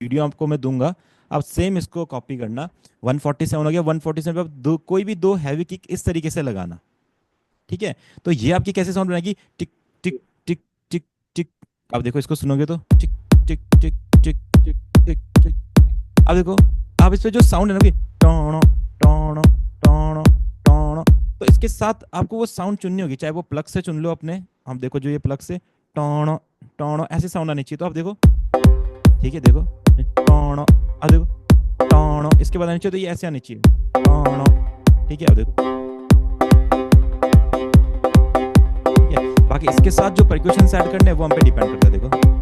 Video आपको मैं दूंगा, आप सेम इसको कॉपी करना। 147 हो गया, 147 पे आप दो, कोई भी दो हैवी किक इस तरीके से लगाना। ठीक है, तो ये आपकी कैसे साउंड बनाएगी, टिक टिक टिक टिक टिक। आप देखो इसको सुनोगे तो टिक टिक टिक टिक टिक टिक टिक। अब देखो, आप इस पे जो साउंड है ना कि टोणो टोणो टोणो टोणो, तो इसके साथ आपको वो साउंड चुननी होगी, चाहे वो प्लग से चुन लो अपने। हम देखो जो ये प्लग से टोणो टोणो ऐसे साउंड आनी चाहिए, तो आप देखो, ठीक है देखो टोणो, अब देखो टोणो, इसके बाद आनी चाहिए तो ये ऐसे आनी चाहिए टोणो। ठीक है, अब देखो, ठीक है। बाकी इसके साथ जो परक्यूशन ऐड करने हैं वो हम पे डिपेंड करता है, देखो।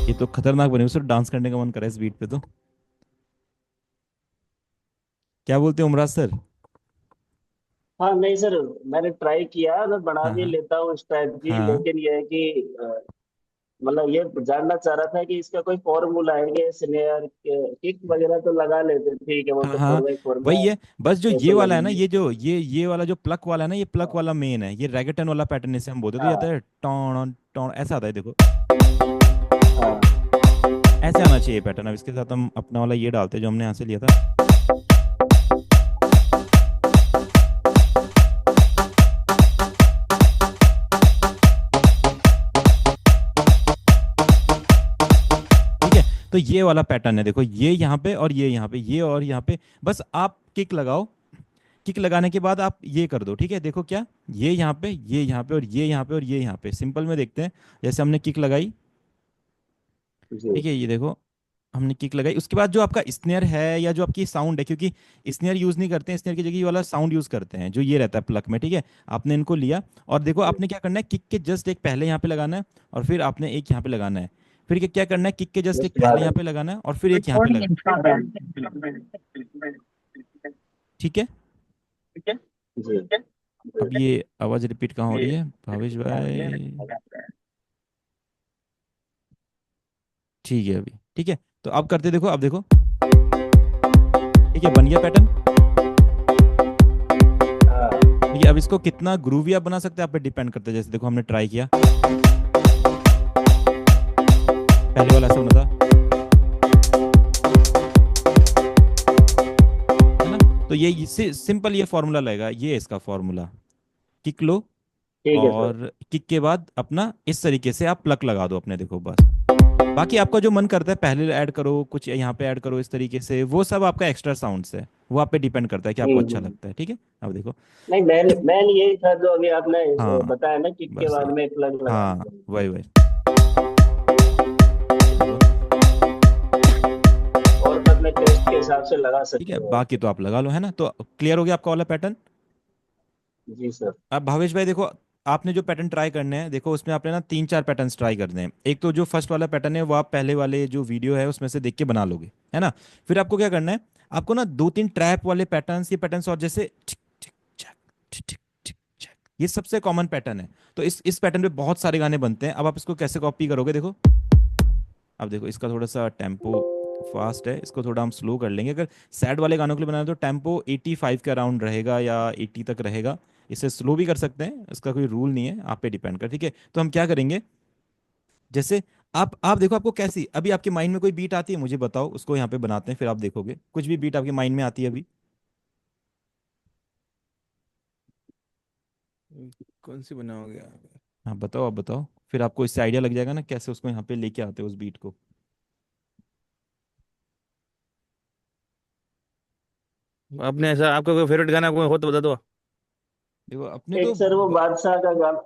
ये तो खतरनाक बने, सिर्फ डांस करने का मन करे इस बीट पे तो। क्या बोलते हो उमराज सर? हाँ नहीं सर, मैंने ट्राई किया, मैं बना हाँ भी हाँ लेता हूँ इस टाइप की, हाँ लेकिन ये है कि मतलब ये जानना चाह रहा था कि इसका कोई फॉर्मूला है कि स्नेयर किक वगैरह तो लगा लेते, ठीक है, वो हाँ तो हाँ, 4x4 में वही है। बस जो ये ऐसे वाला है ना, लगेंगे। ये जो ये वाला जो प्लक वाला है ना, ये प्लक हाँ वाला मेन है, ये रैगेटन वाला पैटर्न इसे हम बोलते हैं, तो ये आता हाँ है टॉन टॉन ऐसा आता है, देखो हाँ। ऐसे आना चाहिए पैटर्न। अब इसके साथ हम अपना वाला ये डालते हैं जो हमने यहाँ से लिया था। ठीक है, तो ये वाला पैटर्न है, देखो ये यहाँ पे और ये यहाँ पे, ये और यहाँ पे। बस आप किक लगाओ, किक लगाने के बाद आप ये कर दो, ठीक है, देखो क्या, ये यहाँ पे, ये यहाँ पे, और ये यहाँ पे, और ये यहाँ पे, सिंपल में देखते हैं। जैसे हमने किक लगाई, जी। ठीक है, ये देखो हमने किक लगाई, उसके बाद जो आपका स्नेयर है या जो आपकी साउंड है, क्योंकि स्नेयर यूज नहीं करते हैं, स्नेयर की जगह ये वाला साउंड यूज करते हैं जो ये रहता है प्लक में, ठीक है। आपने इनको लिया, और देखो आपने क्या करना है, किक के जस्ट एक पहले यहाँ पे लगाना है, और फिर आपने एक यहाँ पे लगाना है। फिर क्या करना है, किक के जस्ट एक जस्ट पहले बाद यहाँ पे लगाना है, और फिर एक यहाँ पे रिकॉर्डिंग लगा। In progress. ठीक है, ठीक है जी। अब ये आवाज रिपीट कहाँ हो रही है, भावेश भाई? ठीक है अभी, ठीक है। तो अब करते, देखो अब देखो, ठीक है, बन गया पैटर्न। हाँ ठीक है, अब इसको कितना ग्रूवी आप बना सकते हैं आप पे डिपेंड करता है, जैसे देखो हमने ट्राई किया, पहले वाला ऐसा होना था, है ना। तो ये इससे सिंपल ये फॉर्मूला लगेगा, ये है इसका फॉर्मूला। किक लो, ठीक है सर। और किक के बाद अपना इस तरीके से आप प्लग लगा दो अपने, देखो बस। बाकी आपका जो मन करता है पहले ऐड करो, कुछ यहाँ पे ऐड करो इस तरीके से, वो सब आपका एक्स्ट्रा साउंड्स है, वो आप पे डिपेंड करता है कि आपको अच्छा हम्म। लगता है, ठीक है। अब देखो, नहीं, मैन किक, मैन यही था जो अभी आपने हाँ बताया ना, किक के बस बाद ये, में प्लग लगाने हाँ के लिए। वही वही, ये देखो, और मैं अपने टेस्ट के हिसाब से लगा ठीक है, सकते हो। बाकी तो आप लगा लो, है ना। तो क्लियर हो गया आपका वाला पैटर्न। जी सर। अब भावेश भाई देखो, आपने जो पैटर्न ट्राई करने हैं, देखो उसमें आपने ना तीन चार पैटर्न्स ट्राई करने हैं। एक तो जो फर्स्ट वाला पैटर्न है वो आप पहले वाले जो वीडियो है उसमें से देख के बना लोगे, है ना। फिर आपको क्या करना है, आपको ना दो तीन ट्रैप वाले पैटर्न्स, ये पैटर्न्स, और जैसे टिक टिक चक, टिक टिक टिक चक, ये सबसे कॉमन पैटर्न है। तो इस पैटर्न पे बहुत सारे गाने बनते हैं। अब आप इसको कैसे कॉपी करोगे, देखो। अब देखो इसका थोड़ा सा टेम्पो फास्ट है, इसको थोड़ा हम स्लो कर लेंगे। अगर सैड वाले गानों के लिए बनाना है तो टेम्पो 85 के अराउंड रहेगा या 80 तक रहेगा। इसे स्लो भी कर सकते हैं, इसका कोई रूल नहीं है, आप पे डिपेंड कर, ठीक है। तो हम क्या करेंगे, जैसे आप देखो आपको कैसी, अभी आपके माइंड में कोई बीट आती है मुझे बताओ, उसको यहाँ पे बनाते हैं, फिर आप देखोगे कुछ भी बीट आपके माइंड में आती है अभी। कौन सी बनाओगे आप? हाँ बताओ, आप बताओ, फिर आपको इससे आइडिया लग जाएगा ना कैसे उसको यहाँ पे लेके आते हो उस बीट को। आपने ऐसा आपका कोई फेवरेट गाना कोई हो तो बता दो। देखो अपने तो एक सर वो बादशाह का गाना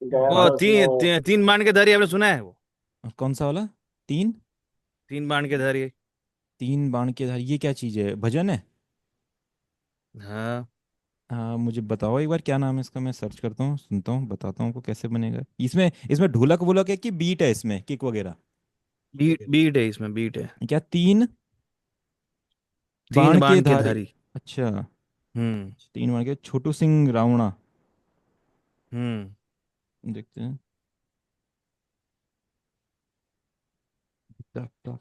गया बा, था उसमें। तीन बाण के धारी आपने सुना है वो? कौन सा वाला? तीन? तीन बाण के धारी। तीन बाण के धार, ये क्या चीज़ है, भजन है? हाँ। हाँ मुझे बताओ एक बार क्या नाम है इसका, मैं सर्च करता हूँ, सुनता हूँ, बताता हूँ आपको कैसे बनेगा। इसमें इसमें ढोलक वोलक है कि बीट है इसमें, किक वगैरह? बीट है, इसमें बीट है। क्या तीन तीन बाण के बाण के धारी? धारी। अच्छा, हम्म। तीन बाण के, छोटू सिंह रावणा। हम्म। देखते हैं। टक टक।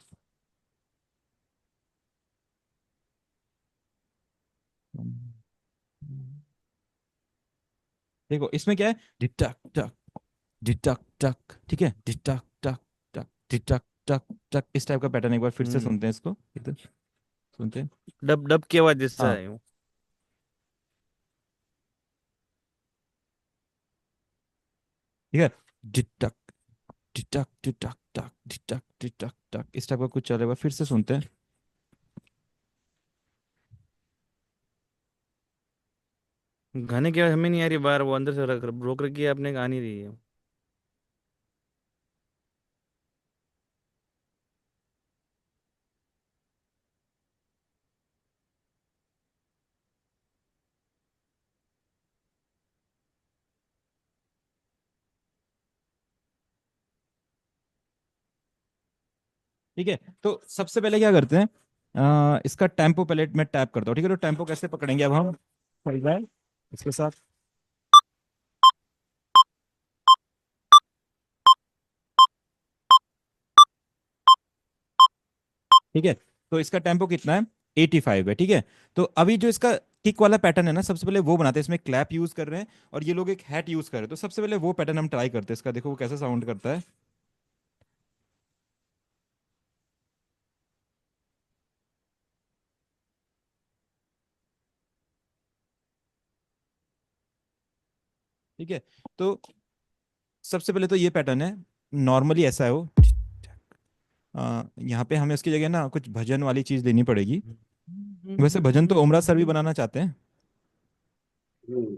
देखो इसमें क्या है, डिटक टक, डिटक टक, ठीक है, डिटक टक टक, डिटक टक टक, इस टाइप का पैटर्न। एक बार फिर से हम्म। सुनते हैं इसको, इधर सुनते हैं। डब डब की आवाज जैसा हाँ है वो। ठीक है, डिटक, डिटक डिटक टक, डिटक डिटक टक, इस टाइप का कुछ चलेगा, फिर से सुनते हैं। गाने की आवाज हमें नहीं आ रही बाहर, वो अंदर से रोक रखी है आपने, गा नहीं रही है। ठीक है, तो सबसे पहले क्या करते हैं, इसका टेम्पो पैलेट में टैप करता हूँ, ठीक है। तो टेम्पो कैसे पकड़ेंगे अब हम, सही है, इसके साथ, ठीक है। तो इसका टेम्पो कितना है, 85 है, ठीक है। तो अभी जो इसका किक वाला पैटर्न है ना, सबसे पहले वो बनाते हैं। इसमें क्लैप यूज कर रहे हैं और ये लोग एक हैट यूज कर रहे हैं, तो सबसे पहले वो पैटर्न हम ट्राई करते हैं इसका। देखो वो कैसे साउंड करता है। ठीक है, तो सबसे पहले तो ये पैटर्न है, नॉर्मली ऐसा है वो। यहाँ पे हमें उसकी जगह ना कुछ भजन वाली चीज देनी पड़ेगी। वैसे भजन तो ओमराज सर भी बनाना चाहते हैं, हम्म।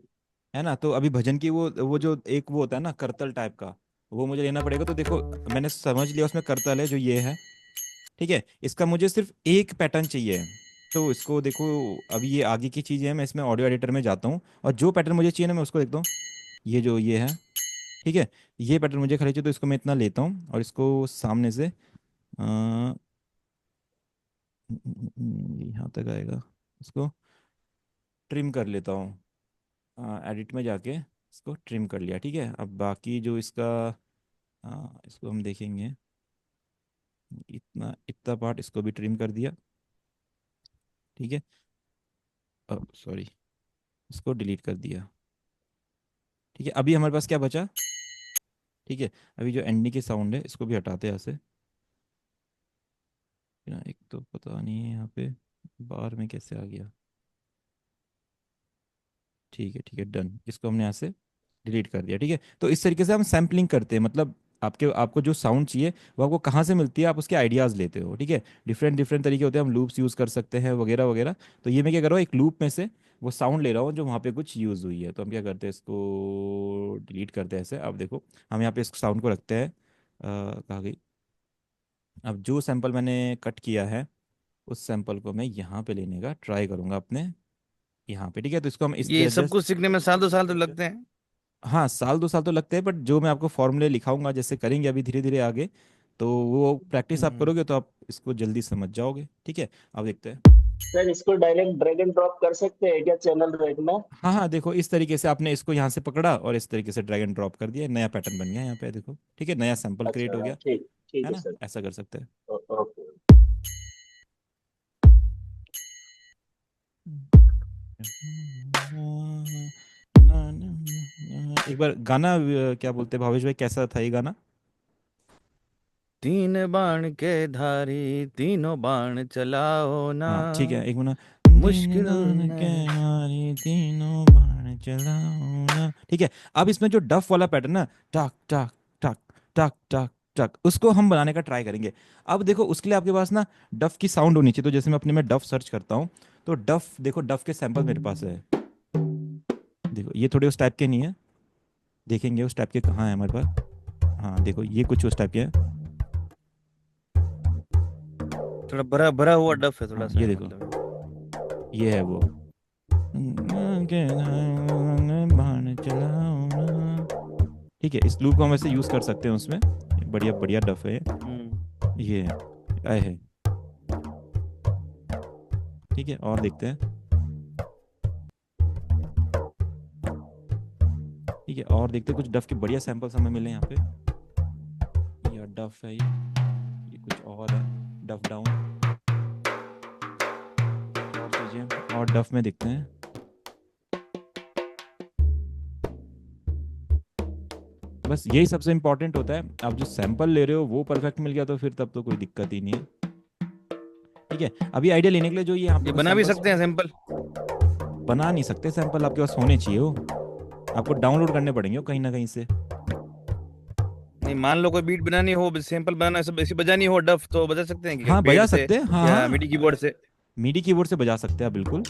है ना। तो अभी भजन की वो जो एक वो होता है ना करतल टाइप का, वो मुझे लेना पड़ेगा। तो देखो मैंने समझ लिया, उसमें करतल है जो ये है, ठीक है। इसका मुझे सिर्फ एक पैटर्न चाहिए, तो इसको देखो, अभी ये आगे की चीज़ है, मैं इसमें ऑडियो एडिटर में जाता हूँ और जो पैटर्न मुझे चाहिए ना मैं उसको देखता हूँ। ये जो ये है, ठीक है, ये पैटर्न मुझे खाली चाहिए, तो इसको मैं इतना लेता हूँ और इसको सामने से यहाँ तक आएगा, इसको ट्रिम कर लेता हूँ। एडिट में जाके इसको ट्रिम कर लिया, ठीक है। अब बाकी जो इसका, इसको हम देखेंगे, इतना इतना पार्ट इसको भी ट्रिम कर दिया, ठीक है। अब सॉरी, इसको डिलीट कर दिया, ठीक है। अभी हमारे पास क्या बचा, ठीक है। अभी जो एंडिंग की साउंड है इसको भी हटाते हैं यहाँ से। एक तो पता नहीं है यहाँ पे बार में कैसे आ गया, ठीक है डन, इसको हमने यहाँ से डिलीट कर दिया, ठीक है। तो इस तरीके से हम सैम्पलिंग करते हैं, मतलब आपके आपको जो साउंड चाहिए वो आपको कहाँ से मिलती है, आप उसके आइडियाज़ लेते हो, ठीक है। डिफरेंट डिफरेंट तरीके होते हैं, हम लूप्स यूज़ कर सकते हैं वगैरह वगैरह। तो ये मैं क्या कर रहा हूँ, एक लूप में से वो साउंड ले रहा हूँ जो वहाँ पे कुछ यूज़ हुई है। तो हम क्या करते हैं, इसको डिलीट करते हैं ऐसे। अब देखो हम यहाँ पे इस साउंड को रखते हैं, कहाँ गई। अब जो सैंपल मैंने कट किया है उस सैंपल को मैं यहाँ पे लेने का ट्राई करूँगा अपने यहाँ पे, ठीक है। तो इसको हम इस ये सब जस्ट, कुछ सीखने में साल 2 साल तो लगते हैं। हाँ साल 2 साल तो लगते हैं, बट जो मैं आपको फॉर्मूले लिखाऊंगा जैसे करेंगे अभी धीरे धीरे आगे, तो वो प्रैक्टिस आप हम्म। करोगे तो आप इसको जल्दी समझ जाओगे, ठीक है। अब देखते हैं। सर इसको डायरेक्ट ड्रैग एंड ड्रॉप कर सकते हैं क्या चैनल रेक में? हाँ हाँ, देखो इस तरीके से आपने इसको यहाँ से पकड़ा और इस तरीके से ड्रैग एंड ड्रॉप कर दिया, नया पैटर्न बन गया यहाँ पे, देखो ठीक है, नया सैंपल क्रिएट हो अच्छा गया, ठीक, ठीक है है ना, सर। ऐसा कर सकते हैं। ओके। एक बार गाना क्या बोलते हैं भावेश भाई, कैसा था ये गाना। तीन बाण के धारी तीनों बाण चलाओ ना, हाँ ठीक है, एक मिनट। दिन मुश्किल रात के नहीं। मारी तीनों बाण चलाओ ना, ठीक है। अब इसमें जो डफ वाला पैटर्न ना, टक टक टक टक टक टक, उसको हम बनाने का ट्राई करेंगे। अब देखो उसके लिए आपके पास ना डफ की साउंड होनी चाहिए। तो जैसे मैं अपने में डफ सर्च करता हूँ, तो डफ देखो, डफ के सैंपल मेरे पास है। देखो ये थोड़े उस टाइप के नहीं है, देखेंगे उस टाइप के कहाँ है हमारे पास। हाँ देखो ये कुछ उस टाइप के है। थोड़ा भरा भरा हुआ डफ है थोड़ा हाँ सा ये है देखो, मतलब। ये है वो, बाण चलाओ ना, ठीक है। इस लूप को हम ऐसे यूज कर सकते हैं उसमें, बढ़िया बढ़िया डफ है हम्म। ये, आए है, ठीक है। और देखते हैं, ठीक है, और देखते हैं कुछ डफ के बढ़िया सैंपल्स हमें मिले यहाँ पे। ये डफ है, ये कुछ और है, डफ डाउन और चीजें, और डफ में देखते हैं। बस यही सबसे इम्पोर्टेंट होता है, आप जो सैंपल ले रहे हो वो परफेक्ट मिल गया तो फिर तब तो कोई दिक्कत ही नहीं है। ठीक है, अभी आइडिया लेने के लिए जो ये यहाँ ये पे बना भी सैंपल्स सकते हैं सैंपल? बना नहीं सकते सैंपल, आपके पास होने चाहिए वो, आपको डाउनलोड करने पड़ेंगे वो कहीं ना कहीं से। नहीं, मान लो कोई बीट बनानी हो, सैंपल बनाना, सब ऐसी बजानी हो डफ, तो बजा सकते हैं क्या हाँ बजा पेड से सकते हैं, हाँ या हाँ, मिडी कीबोर्ड से? मीडी कीबोर्ड से बजा सकते हैं बिल्कुल।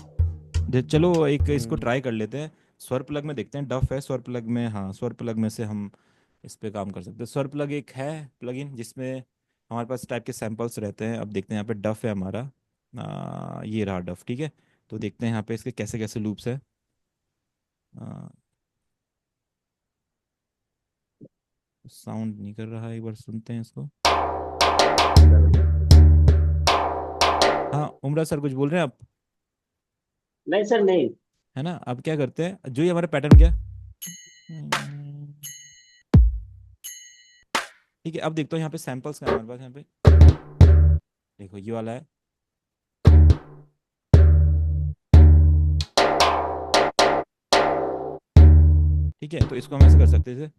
चलो एक इसको हम्म, ट्राई कर लेते हैं, स्वर प्लग में देखते हैं, डफ है स्वर प्लग में, हाँ स्वर प्लग में से हम इस पे काम कर सकते हैं। स्वर प्लग एक है प्लगइन जिसमें हमारे पास टाइप के सैंपल्स रहते हैं। अब देखते हैं यहाँ पे डफ है हमारा, ये रहा डफ। ठीक है, तो देखते हैं यहाँ पे इसके कैसे कैसे लूप्स है। साउंड नहीं कर रहा है, एक बार सुनते हैं इसको। हाँ उमरा सर कुछ बोल रहे हैं आप? नहीं सर नहीं। है ना, अब क्या करते हैं, जो ये हमारा पैटर्न क्या, ठीक है अब देखते हो यहाँ पे सैंपल्स का हमारे पास, यहाँ पे देखो ये वाला है। ठीक है, तो इसको हम ऐसे कर सकते हैं, जैसे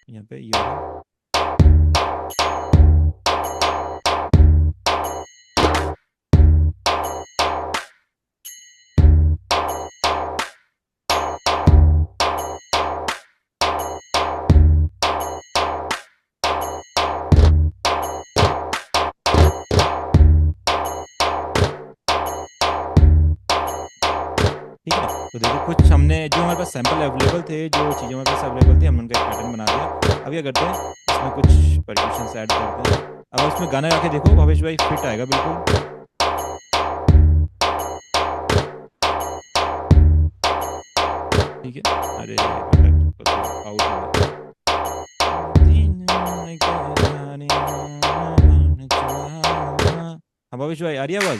यहाँ पे ये वाला। ठीक है, तो देखो कुछ हमने जो हमारे पास सैंपल अवेलेबल थे, जो चीज़ें हमारे पास अवेलेबल थी, हमने उनका एक पैटर्न बना दिया। अब क्या करते हैं, इसमें कुछ परक्यूशंस ऐड करते हैं। अब इसमें गाना गा के देखो भवेश भाई, फिट आएगा बिल्कुल। ठीक है, अरे आउट हो गया। हाँ भवेश भाई आ रही है आवाज़?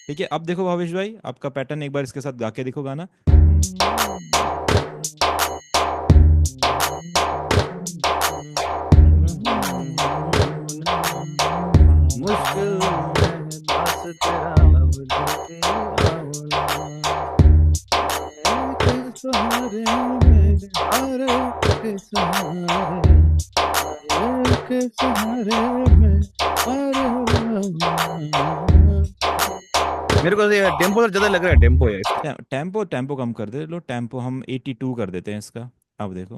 ठीक है, अब देखो भावेश भाई आपका पैटर्न एक बार इसके साथ गा के देखो गाना। मुश्किल में दास तेरा अब जल्दी आओ ना, के सहारे मेरे हारे के सहारे, के सहारे में हारे। मेरे को ये टेम्पो तो ज्यादा लग रहा है, टेम्पो है इसका। टेम्पो टेम्पो कम कर दे लो, टेम्पो हम 82 कर देते हैं इसका। अब देखो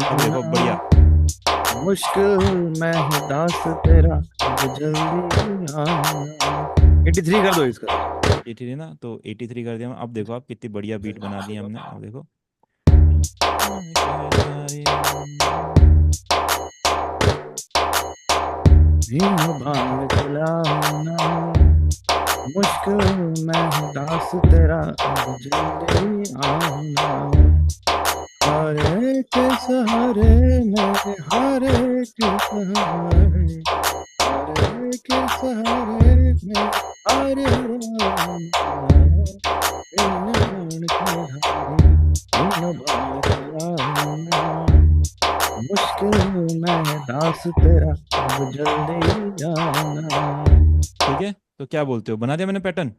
अब देखो बढ़िया। मुश्किल में है दास तेरा अब जल्दी आना। 83 कर दो इसका। 83 ना, तो 83 कर दिया हम। अब देखो आप कितनी बढ़िया बीट बना दी हमने। अब देखो भांग चलाना, मुश्किल में है दास तेरा अब जल्दी आना, हारे के सहारे मेरे हारे के सहारे, हारे के सहारे में हारे मुश्किल में है दास तेरा अब जल्दी आना। ठीक है, तो क्या बोलते हो, बना दिया मैंने पैटर्न?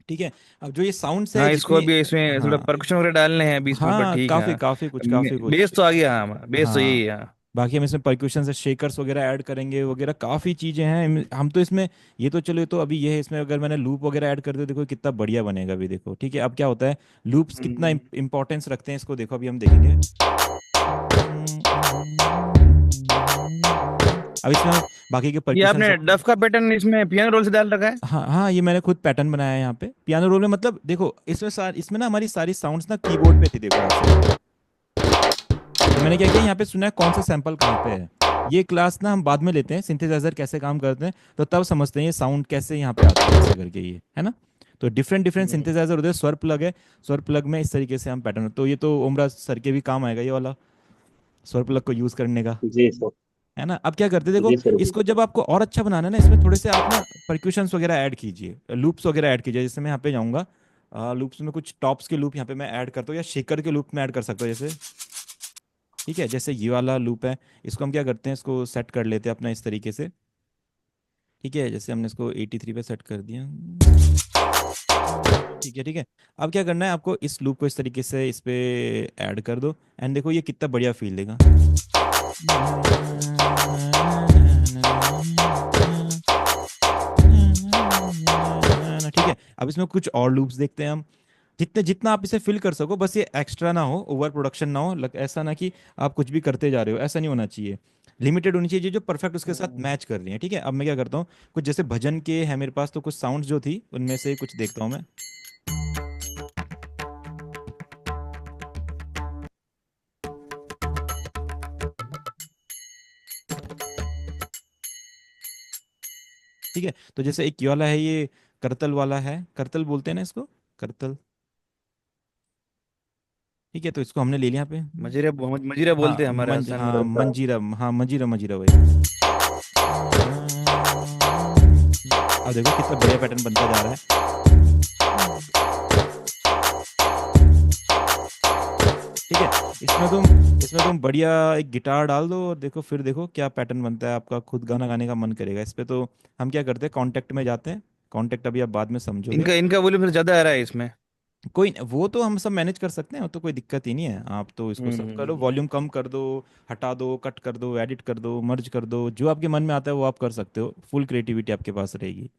ठीक है, अब जो ये साउंड है हाँ, इसको जितनी, भी इसमें थोड़ा हाँ परक्शन वगैरह डालने हैं बीच में, पर हाँ ठीक है। काफी काफी कुछ, काफी बेस कुछ। तो आ गया, हाँ हमारा बेस तो यही हाँ है। हाँ। बाकी हम इसमें परक्यूशन से शेकर्स वगैरह ऐड करेंगे वगैरह, काफ़ी चीज़ें हैं हम तो इसमें। ये तो चलो, ये तो अभी ये है, इसमें अगर मैंने लूप वगैरह ऐड कर दिया देखो कितना बढ़िया बनेगा अभी देखो। ठीक है, अब क्या होता है, लूप्स कितना हम्म। इंपॉर्टेंस रखते हैं इसको देखो अभी हम देखेंगे। अब इसमें हम बाकी के ये परक्यूशन आपने डफ का पैटर्न इसमें पियानो रोल से डाल रखा है? हाँ हाँ, ये मैंने खुद पैटर्न बनाया है यहाँ पे पियानो रोल में। मतलब देखो इसमें इसमें ना हमारी सारी साउंड्स ना कीबोर्ड पे थी देखो ऐसे। तो मैंने क्या किया, यहाँ पे सुना है कौन सा सैंपल कहाँ पे है, ये क्लास ना हम बाद में लेते हैं, सिंथेसाइजर कैसे काम करते हैं, तो तब समझते हैं ये साउंड कैसे यहाँ पे आता है ऐसे करके, ये है ना। तो डिफरेंट डिफरेंट सिंथेसाइजर होते हैं, स्वर प्लग है, स्वर प्लग में इस तरीके से हम पैटर्न, तो ये तो ओमरा सर के भी काम आएगा ये वाला स्वर प्लग को यूज करने का, जी सर। है ना। अब क्या करते हैं, देखो जी सर। इसको जब आपको और अच्छा बनाना है ना, इसमें थोड़े से आप ना परक्यूशंस वगैरह ऐड कीजिए, लूप्स वगैरह ऐड कीजिए। जैसे मैं यहाँ पे जाऊंगा, लूप्स में कुछ टॉप्स के लूप यहाँ पे मैं ऐड करता हूँ, या शेकर के लूप में ऐड कर सकता हूँ जैसे, ठीक है। जैसे ये वाला लूप है, इसको हम क्या करते हैं, इसको सेट कर लेते हैं अपना इस तरीके से, ठीक है। जैसे हमने इसको 83 पे सेट कर दिया, ठीक है, ठीक है। अब क्या करना है आपको, इस लूप को इस तरीके से इस पे ऐड कर दो, एंड देखो ये कितना बढ़िया फील देगा। ठीक है। अब इसमें कुछ और लूप्स देखते हैं हम, जितने जितना आप इसे फिल कर सको, बस ये एक्स्ट्रा ना हो, ओवर प्रोडक्शन ना हो, ऐसा ना कि आप कुछ भी करते जा रहे हो, ऐसा नहीं होना चाहिए। लिमिटेड होनी चाहिए जो परफेक्ट उसके साथ मैच कर रही है, ठीक है। अब मैं क्या करता हूँ, कुछ जैसे भजन के है मेरे पास, तो कुछ साउंड्स जो थी उनमें से कुछ देखता हूँ मैं। ठीक है, तो जैसे एक ये वाला है, ये करतल वाला है, करतल बोलते हैं ना इसको, करतल, ठीक है। तो इसको हमने ले लिया यहाँ पे। मजीरा मजीरा बोलते हैं हमारे आसाम में। हाँ मंजीरा, हाँ मंजीरा, मंजीरा वही। अब देखो कितना बढ़िया पैटर्न बनता जा रहा है, ठीक है। इसमें तुम बढ़िया एक गिटार डाल दो, और देखो फिर देखो क्या पैटर्न बनता है, आपका खुद गाना गाने का मन करेगा इस पे। तो हम क्या करते हैं, कॉन्टेक्ट में जाते हैं, कॉन्टेक्ट अभी आप बाद में समझोगे। इनका इनका वॉल्यूम फिर ज्यादा आ रहा है इसमें। वो तो हम सब मैनेज कर सकते हैं, वो तो कोई दिक्कत ही नहीं है। आप तो इसको सब करो, हम्म। वॉल्यूम कम कर दो, हटा दो, कट कर दो, एडिट कर दो, मर्ज कर दो, जो आपके मन में आता है वो आप कर सकते हो, फुल क्रिएटिविटी आपके पास रहेगी,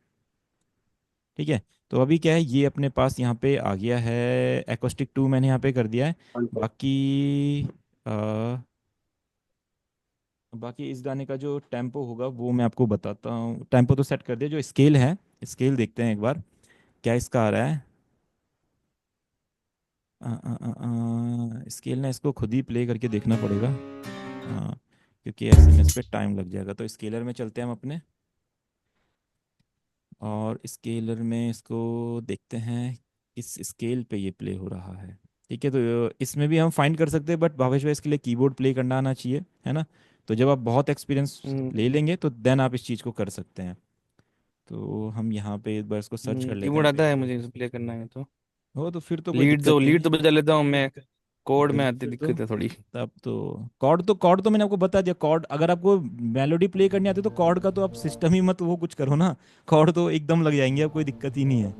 ठीक है। तो अभी क्या है, ये अपने पास यहाँ पे आ गया है, एकोस्टिक 2 मैंने यहाँ पे कर दिया है। बाकी बाकी इस गाने का जो टेम्पो होगा वो मैं आपको बताता हूँ। टेम्पो तो सेट कर दिया, जो स्केल है, स्केल देखते हैं एक बार क्या इसका आ रहा है। स्केल ना, इसको खुद ही प्ले करके देखना पड़ेगा, हाँ, क्योंकि ऐसे में इस पे टाइम लग जाएगा। तो स्केलर में चलते हैं हम अपने, और स्केलर में इसको देखते हैं किस स्केल पे ये प्ले हो रहा है, ठीक है। तो इसमें भी हम फाइंड कर सकते हैं, बट भावेश भाई इसके लिए कीबोर्ड प्ले करना आना चाहिए, है ना। तो जब आप बहुत एक्सपीरियंस ले लेंगे तो देन आप इस चीज़ को कर सकते हैं। तो हम यहाँ पे एक बार इसको सर्च कर लेते कीबोर्ड हैं आता है बेसिक। मुझे प्ले करना है तो। हो तो फिर तो कोई दिक्कत ही लीड नहीं तो है। बजा लेता हूँ मैं, कोड में आती फिर दिक्कत है थोड़ी। तब तो कॉर्ड तो मैंने आपको बता दिया। कॉर्ड अगर आपको मेलोडी प्ले करनी आती है तो कॉर्ड का तो आप सिस्टम ही मत वो कुछ करो ना, कॉर्ड तो एकदम लग जाएंगे, अब कोई दिक्कत ही नहीं है।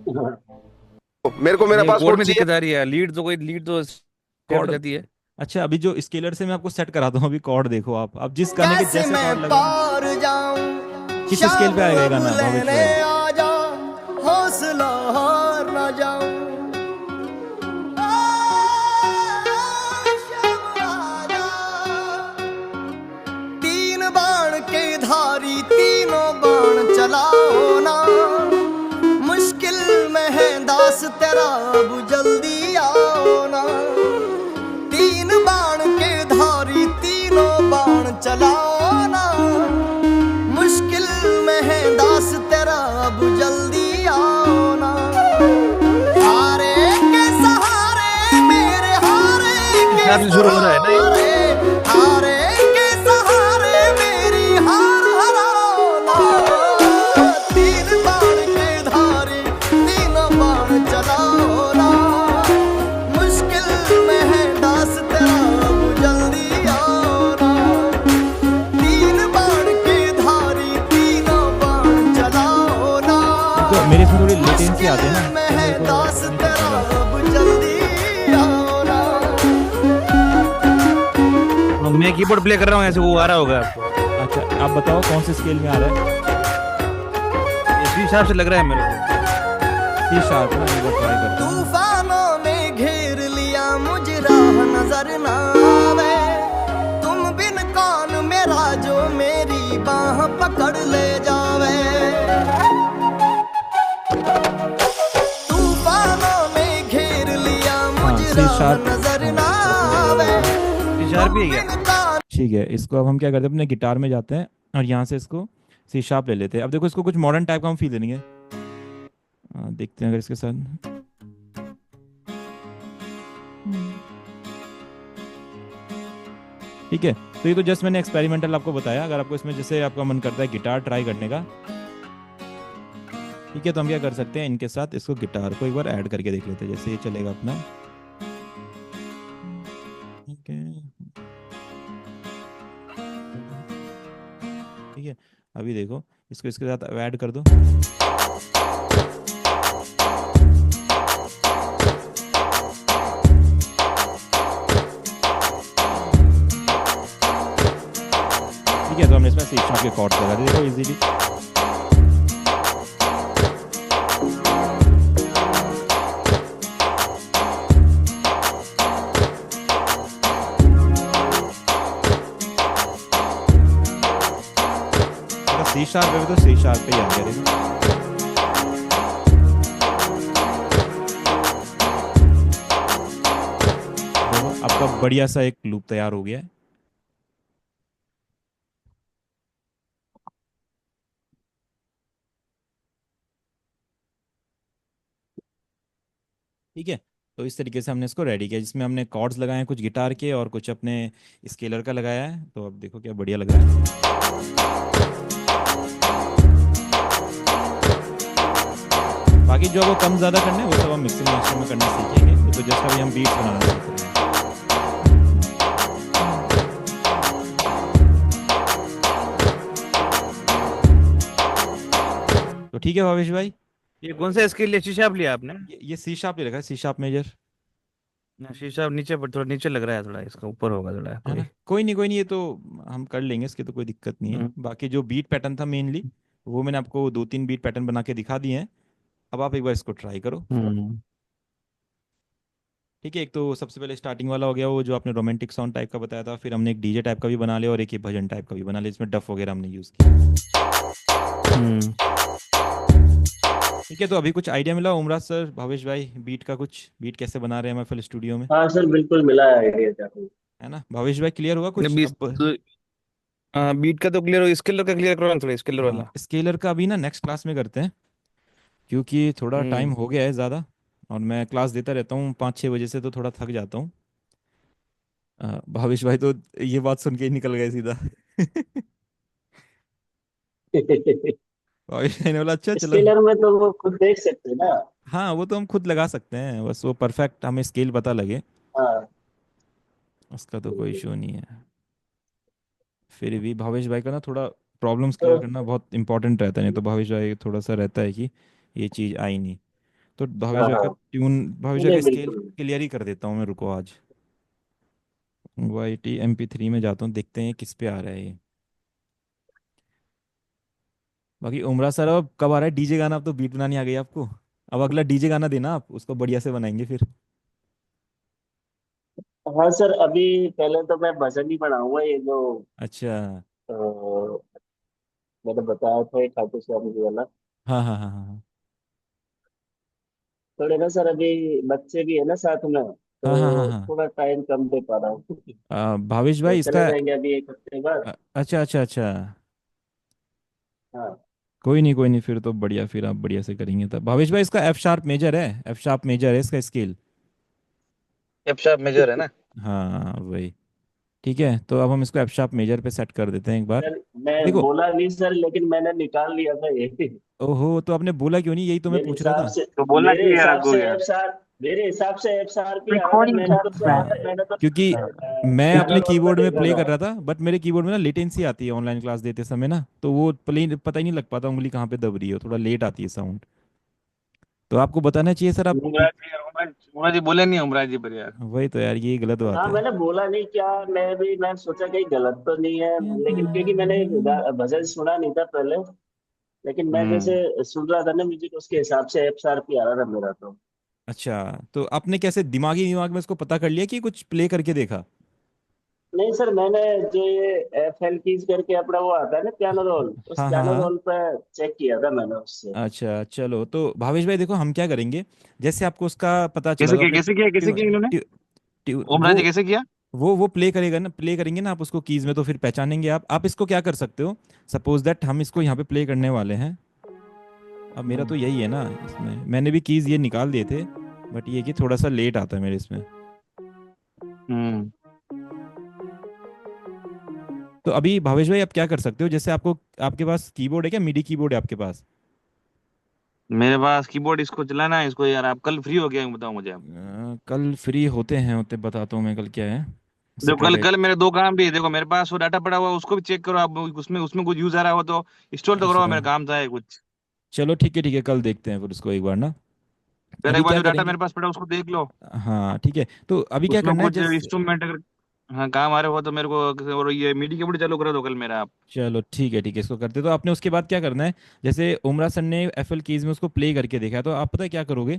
मेरे को मेरा नहीं, कोड पासपोर्ट में चाहिए। दिक्कत आ रही है, लीड तो सेट हो कॉर्ड, जाती है। अच्छा अभी जो स्केलर से मैं आपको सेट कराता हूँ, अभी कॉर्ड देखो आप जिस गाने के कैसे जैसे मैं कॉर्ड लगा ना, पार जाऊं किस स्केल पे आएगा ये शाम गाना अब भावेश लेने भाई। आ जा हौसला हार ना जाऊं शाम आ जा तीन बाण के धारी तीनों बाण चलाओ ना मुश्किल में है दास तेरा अब जल्दी आओ ना तीन बाण के धारी तीनों बाण चलाओ ना मुश्किल में है दास तेरा अब जल्दी आओ ना हारे के सहारे मेरे हारे के यहाँ से शुरू हो रहा है ना ये। हारे के सहारे मेरी हार हराओ ना तीन बाण के धारी तीन बाण चलाओ ना मुश्किल में है दास तेरा अब जल्दी आओ ना तीन बाण के धारी तीनों बाण चलाओ ना तो मेरे इसमें थोड़ी लेटेंसी आती है ना, मुश्किल में तो है मेरे को दास नहीं तेरा पता है। अब जल्दी आओ ना मैं कीबोर्ड प्ले कर रहा हूँ, ऐसे वो आ रहा होगा आपको। अच्छा आप बताओ कौन से स्केल में आ रहा है। इसी हिसाब से लग रहा है मेरे को। सी शार्प ना, एक बार ट्राई करता हूँ। तूफानों ने घेर लिया मुझे राह नजर ना आवे तुम बिन कौन मेरा जो मेरी बाह पकड़ ले जावे तूफानों ने घेर लिया मुझे सी राह शार्प, नजर ना आवे C sharp ही है क्या? बिन कौन ठीक है, इसको अब हम क्या करते हैं, अपने गिटार में जाते हैं और यहाँ से इसको सी शार्प ले लेते हैं। अब देखो इसको कुछ मॉडर्न टाइप का हम फील देंगे। देखते हैं अगर इसके साथ। ठीक है, तो ये तो जस्ट मैंने एक्सपेरिमेंटल आपको बताया। अगर आपको इसमें जैसे आपका मन करता है गिटार ट्राई करने का, ठीक है, तो हम क्या कर सकते हैं, इनके साथ इसको गिटार को एक बार ऐड करके देख लेते हैं, जैसे ये चलेगा अपना। ठीक है, ठीक है, अभी देखो इसको इसके साथ ऐड कर दो। ठीक है, तो हमने इसमें सी शार्प के कॉर्ड्स लगा दिए, देखो इजीली। सी शार्प है तो सी शार्प पे ही आ गया, देखो। देखो आपका बढ़िया सा एक लूप तैयार हो गया है। ठीक है, तो इस तरीके से हमने इसको रेडी किया, जिसमें हमने कॉर्ड्स लगाए हैं कुछ गिटार के और कुछ अपने स्केलर का लगाया है। तो अब देखो क्या बढ़िया लग रहा है। बाकी जो आपको कम ज़्यादा करना है वो सब हम मिक्सिंग मास्टर में करना सीखेंगे। तो जस्ट अभी हम बीट्स बनाना सीख रहे हैं। तो ठीक है भावेश भाई, ये कौन सा स्केल लिया, सी शार्प लिया आपने? ये सी शार्प ले रखा है, सी शार्प मेजर, ना, सी शार्प नीचे पर, थोड़ा नीचे लग रहा है, थोड़ा इसका ऊपर होगा थोड़ा है कोई। ना। कोई नहीं कोई नहीं, ये तो हम कर लेंगे, इसकी तो कोई दिक्कत नहीं है। बाकी जो बीट पैटर्न था मेनली, वो मैंने आपको 2-3 बीट पैटर्न बना के दिखा दिए हैं। अब आप एक बार इसको ट्राई करो। हम्म। ठीक है, एक तो सबसे पहले स्टार्टिंग वाला हो गया वो जो आपने रोमांटिक साउंड टाइप का बताया था, फिर हमने एक डीजे टाइप का भी बना लिया और एक ये भजन टाइप का भी बना लिया, इसमें डफ वगैरह हमने यूज़ किया। ठीक है, तो अभी कुछ आइडिया मिला उमराज सर, भावेश भाई, बीट का कुछ, बीट कैसे बना रहे हैं MFL स्टूडियो में, हाँ सर, बिल्कुल मिला है आइडिया काफी। है ना। भावेश भाई क्लियर हुआ कुछ बीस अब? बीट का तो क्लियर हो, स्केलर का क्लियर करो ना थोड़ा, स्केलर वाला। हाँ, स्केलर का अभी ना नेक्स्ट क्लास में करते हैं, क्योंकि थोड़ा टाइम हो गया है ज़्यादा और मैं क्लास देता रहता हूँ 5-6 बजे से, तो थोड़ा थक जाता हूँ। भावेश भाई तो ये बात सुन के ही निकल गए सीधा। भावेश भाई ने बोला अच्छा चलो। स्केलर में तो वो खुद देख सकते हैं ना। हाँ, वो तो हम खुद लगा सकते हैं, बस वो परफेक्ट हमें स्केल पता लगे, हाँ। उसका तो कोई इशू नहीं है। फिर भी भावेश भाई का ना थोड़ा प्रॉब्लम्स तो क्लियर करना बहुत इंपॉर्टेंट रहता है, नहीं तो भावेश भाई थोड़ा सा रहता है कि ये चीज़ आई नहीं। तो भावेश हाँ भाई का हाँ, ट्यून, भावेश नहीं भाई नहीं, का स्केल बिल्कुल। क्लियर ही कर देता हूँ मैं, रुको आज YT MP3 में जाता हूँ, देखते हैं किस पे आ रहा है ये। बाकी उमरा सर अब कब आ रहा है डीजे गाना, अब तो बीट बनानी आ गई आपको, अब अगला डीजे गाना देना आप, उसको बढ़िया से बनाएंगे फिर। हाँ सर, अभी पहले तो मैं भजन ही बनाऊंगा, ये जो अच्छा। अ, मैंने बताया था, एक खाटू श्याम जी वाला। हाँ हाँ हाँ हाँ थोड़े ना सर, अभी बच्चे भी है ना साथ में, हाँ हाँ हाँ तो हाँ थोड़ा टाइम कम दे पा रहा हूँ। भावेश तो भाई चले इसका जाएंगे अभी 1 हफ्ते बाद। अच्छा अच्छा अच्छा, हाँ। कोई नहीं, फिर तो बढ़िया, फिर आप बढ़िया से करेंगे तब। भावेश भाई इसका F# मेजर है, F# मेजर है इसका स्केल। एफ शार्प मेजर है ना? हाँ वही। ठीक है, तो अब हम इसको F# मेजर पे सेट कर देते हैं एक बार। सर मैं देखो, बोला नहीं सर, लेकिन मैंने निकाल लिया था ये। ओहो, तो आपने बोला क्यों नहीं, यही तो मैं मेरे पूछ रहा हिसाब था। से तो बोलना मेरे चाहिए यार, हिसाब आपको से यार। एफ आर मेरे हिसाब से एफ आर पी आ रहा था। मैंने तो क्योंकि मैं अपने सिंगल रोल पे कीबोर्ड में देखा प्ले था। कर रहा था, बट मेरे कीबोर्ड में ना लेटेंसी आती है ऑनलाइन क्लास देते समय ना, तो वो प्ले पता ही नहीं लग पाता उंगली कहाँ पे दब रही है, थोड़ा लेट आती है साउंड। तो आपको बताना चाहिए सर, आप उमराज जी यार, उमराज जी बोले नहीं उमराज जी पर यार। वही तो यार, ये गलत बात हाँ, है। मैंने बोला नहीं क्या। मैं सोचा कहीं गलत तो नहीं है, लेकिन क्योंकि मैंने भजन सुना नहीं था पहले। लेकिन मैं हम्म। जैसे सुन रहा था ना म्यूजिक, उसके हिसाब से एफ आर पी आ रहा था मेरा तो। अच्छा, तो आपने कैसे दिमाग में इसको पता कर लिया कि कुछ प्ले करके देखा? नहीं सर, मैंने जो ये एफ एल कीज करके अपना वो आता है ना पियानो रोल, उस हाँ हाँ पियानो हाँ। रोल पे चेक किया था मैंने उससे। अच्छा चलो, तो भावेश भाई देखो हम क्या करेंगे, जैसे आपको उसका पता चला कैसे तो किया, आपने कैसे किया, कैसे ट्यू, किया इन्होंने? ट्यू, ट्यू, उमराज वो जी कैसे किया? वो प्ले करेगा ना, प्ले करेंगे ना आप उसको कीज में, तो फिर पहचानेंगे आप इसको क्या कर सकते हो, सपोज दैट हम इसको यहाँ पे प्ले करने वाले हैं। अब मेरा तो यही है ना, इसमें मैंने भी कीज ये निकाल दिए थे, बट ये कि थोड़ा सा लेट आता है मेरे इसमें। हम्म। तो अभी भावेश भाई आप क्या कर सकते हो, जैसे आपको, आपके पास कीबोर्ड है क्या, मिडी कीबोर्ड है आपके पास? मेरे पास कीबोर्ड, इसको चलाना है इसको यार। आप कल फ्री हो गया बताओ मुझे आप। कल फ्री होते बताता हूँ मैं कल क्या है। इससे देखो कल पहले, कल मेरे दो काम भी है। देखो मेरे पास वो डाटा पड़ा हुआ है, उसको भी चेक करो आप। उसमें उसमें कुछ यूज आ रहा हो तो इंस्टॉल तो करो, अच्छा मेरा काम था है कुछ। चलो ठीक है, कल देखते हैं फिर उसको एक बार ना। पहले अभी एक बार क्या जो डाटा करेंगे, मेरे पास पड़ा है, उसको देख लो। हाँ ठीक है, तो अभी क्या उसमें करना है कुछ जैसे, इंस्ट्रूमेंट अगर हाँ काम आ रहे हो तो मेरे को, और ये मीडी कीबोर्ड चालू करा दो कल मेरा आप। चलो ठीक है, इसको करते, तो आपने उसके बाद क्या करना है, जैसे उमरा सर ने एफएल कीज में उसको प्ले करके देखा है, तो आप पता है क्या करोगे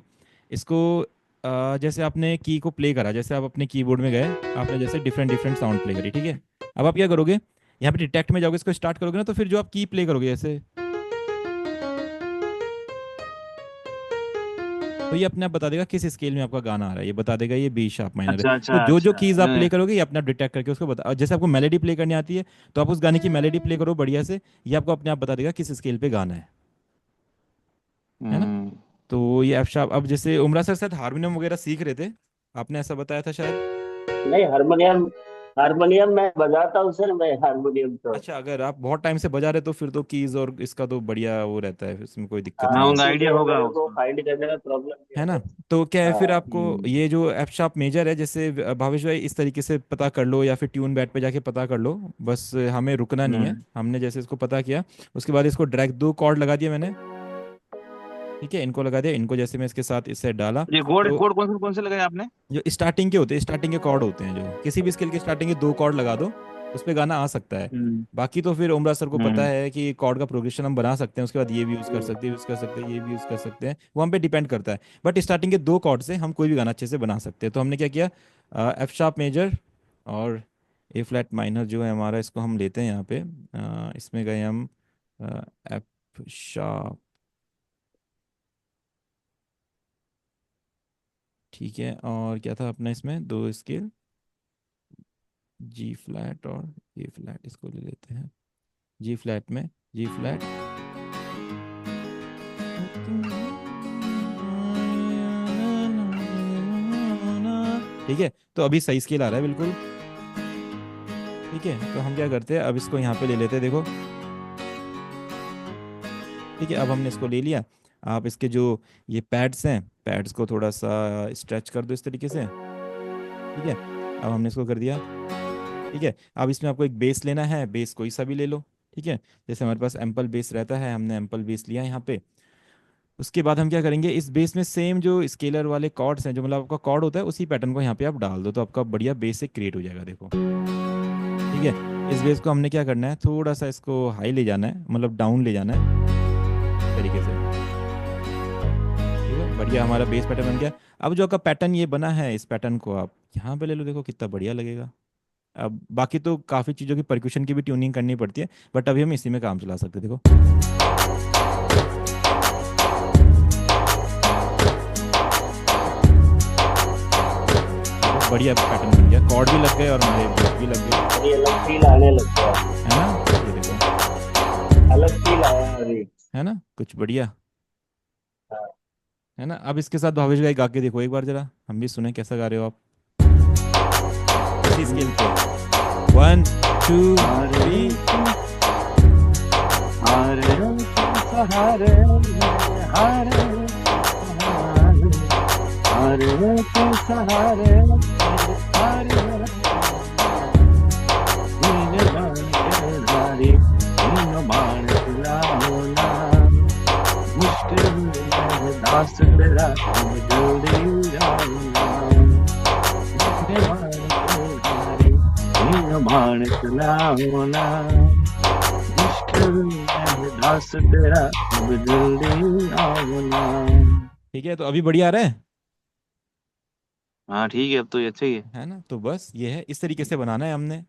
इसको, जैसे आपने की को प्ले करा, जैसे आप अपने कीबोर्ड में गए, आपने जैसे डिफरेंट डिफरेंट साउंड प्ले करी, ठीक है। अब आप क्या करोगे, यहाँ पे डिटेक्ट में जाओगे, इसको स्टार्ट करोगे ना, तो फिर जो आप की प्ले करोगे जैसे, तो ये अपने आप बता देगा किस स्केल में आपका गाना आ रहा है, ये बता देगा ये बी शार्प माइनर है। अच्छा तो अच्छा जो जो अच्छा। कीज आप प्ले करोगे ये अपने आप डिटेक्ट करके उसको बता, और जैसे आपको मेलेडी प्ले करनी आती है, तो आप उस गाने की मेलेडी प्ले करो बढ़िया से, ये आपको अपने आप बता देगा किस स्केल पे गाना है ना। हम्म। तो ये एफ शार्प, अब जैसे उमरा सर शायद हारमोनियम वगैरह सीख रहे थे, आपने ऐसा बताया था शायद। नहीं, हारमोनियम, हारमोनियम मैं बजाता हूँ सर, मैं हारमोनियम तो। अच्छा, अगर आप बहुत टाइम से बजा रहे तो फिर तो कीज और इसका तो बढ़िया वो रहता है, इसमें कोई दिक्कत हाँ नहीं है, उनका आइडिया इसीलिए होगा मेरे को उसका। फाइंड करने में प्रॉब्लम नहीं है होता। ना। तो क्या है फिर हाँ। आपको, हम्म। ये जो एफ शार्प मेजर है, जैसे भावेश भाई इस तरीके से पता कर लो, या फिर ट्यून बैट पे जाके पता कर लो, बस हमें रुकना नहीं है, हम्म। हमने जैसे इसको पता किया, उसके बाद इसको ड्रैग, दो कॉर्ड लगा दिया मैंने, ठीक है, इनको लगा दिया, इनको जैसे मैं इसके साथ इससे डाला, ये कोड तो कोड कौन से लगाए आपने? जो स्टार्टिंग के होते हैं, स्टार्टिंग के कॉर्ड होते हैं, जो किसी भी स्केल के स्टार्टिंग के दो कॉर्ड लगा दो, उस पे गाना आ सकता है। हम्म। बाकी तो फिर उमरा सर को पता हम्म। है कि कॉर्ड का प्रोग्रेशन हम बना सकते हैं, उसके बाद ये भी यूज़ कर सकते हैं, यूज़ कर सकते हैं, ये भी यूज़ कर सकते हैं, वो हम पे डिपेंड करता है। बट स्टार्टिंग के दो कॉर्ड से हम कोई भी गाना अच्छे से बना सकते हैं। तो हमने क्या किया, एफ शार्प मेजर और ए फ्लैट माइनर जो है हमारा, इसको हम लेते हैं यहाँ पे, इसमें गए हम एफ शार्प, ठीक है, और क्या था अपना इसमें दो स्केल, जी फ्लैट और ए फ्लैट, इसको ले लेते हैं, जी फ्लैट में जी फ्लैट, ठीक है। तो अभी सही स्केल आ रहा है बिल्कुल, ठीक है। तो हम क्या करते हैं, अब इसको यहाँ पे ले लेते हैं, देखो, ठीक है, अब हमने इसको ले लिया। आप इसके जो ये पैड्स हैं, पैड्स को थोड़ा सा स्ट्रेच कर दो इस तरीके से, ठीक है। अब हमने इसको कर दिया, ठीक है। अब इसमें आपको एक बेस लेना है, बेस कोई सा भी ले लो, ठीक है। जैसे हमारे पास एम्पल बेस रहता है, हमने एम्पल बेस लिया यहाँ पे। उसके बाद हम क्या करेंगे, इस बेस में सेम जो स्केलर वाले कॉर्ड्स हैं, जो मतलब आपका कॉर्ड होता है, उसी पैटर्न को यहाँ पे आप डाल दो, तो आपका बढ़िया बेस एक क्रिएट हो जाएगा, देखो, ठीक है। इस बेस को हमने क्या करना है, थोड़ा सा इसको हाई ले जाना है, मतलब डाउन ले जाना है इस तरीके से, ठीक है। बढ़िया हमारा बेस पैटर्न बन गया। अब जो आपका पैटर्न ये बना है, इस पैटर्न को आप यहाँ पे ले लो, देखो कितना बढ़िया लगेगा। अब बाकी तो काफ़ी चीज़ों की परक्यूशन की भी ट्यूनिंग करनी पड़ती है, बट अभी हम इसी में काम चला सकते हैं, देखो बढ़िया पैटर्न बन गया, कॉर्ड भी लग गए और हमारे बीट भी लग गए, अभी अलग फील आने लग गया, है ना, ये देखो, अलग फील आया अभी। है ना, कुछ बढ़िया, हाँ। है ना। अब इसके साथ भावेश भाई गा के देखो एक बार जरा, हम भी सुने कैसा गा रहे हो आप, इसी स्केल पे, 1 2 3, ठीक है। तो अभी बढ़िया आ रहा हाँ ठीक है, अब तो ये अच्छा ही है। है ना। तो बस ये है, इस तरीके से बनाना है हमने।